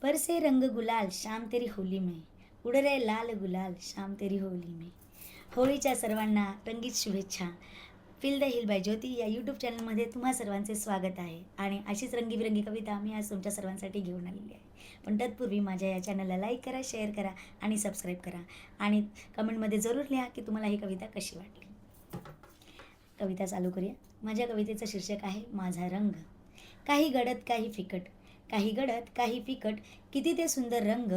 बरसे रंग गुलाल शाम तेरी होली में, उड़ रे लाल गुलाल शाम तेरी होली में. होळीच्या सर्वांना रंगीत शुभेच्छा. फिल द हिल बाय ज्योती या यूट्यूब चॅनलमध्ये तुम्हा सर्वांचे स्वागत आहे. आणि अशीच रंगीबिरंगी कविता मी आज तुमच्या सर्वांसाठी घेऊन आलेली आहे. पण तत्पूर्वी माझ्या या चॅनलला लाईक करा, शेअर करा आणि सबस्क्राईब करा. आणि कमेंटमध्ये जरूर लिहा की तुम्हाला ही कविता कशी वाटली. कविता चालू करूया. माझ्या कवितेचं शीर्षक आहे माझा रंग. काही गडद काही फिकट, काही गडद काही फिकट, किती ते सुंदर रंग.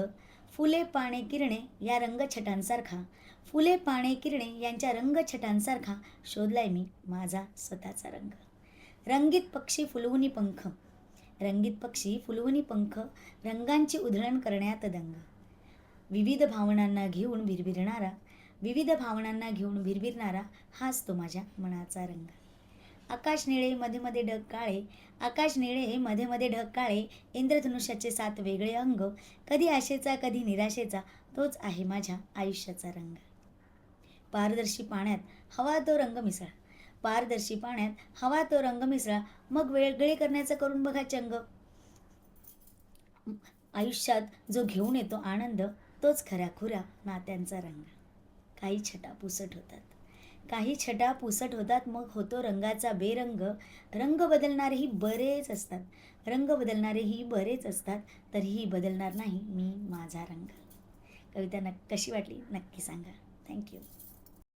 फुले पाने किरणे या रंगछटांसारखा, फुले पाने किरणे यांच्या रंगछटांसारखा शोधलाय मी माझा स्वतःचा रंग. रंगीत पक्षी फुलवुनी पंख, रंगीत पक्षी फुलवुनी पंख, रंगांची उधळण करण्यात दंग. विविध भावनांना घेऊन भिरभिरणारा, विविध भावनांना घेऊन भिरभिरणारा हाच तो माझ्या मनाचा रंग. आकाश निळे मध्ये मध्ये ढग काळे, आकाश निळे मध्ये मध्ये ढग काळे, इंद्रधनुष्याचे 7 वेगळे अंग. कधी आशेचा कधी निराशेचा, तोच आहे माझ्या आयुष्याचा रंग. पारदर्शी पाण्यात हवा तो रंग मिसळा, पारदर्शी पाण्यात हवा तो रंग मिसळा, मग वेगळे करण्याचा करून बघा चंग. आयुष्यात जो घेऊन येतो आनंद, तोच खऱ्याखुऱ्या नात्यांचा रंग. काही छटा पुसट होतात, काही छटा पुसट होतात, मग होतो रंगाचा बेरंग. रंग बदलणारेही बरेच असतात, रंग बदलणारेही बरेच असतात, तरीही बदलणार नाही मी माझा रंग. कविता कशी वाटली नक्की सांगा. थँक्यू.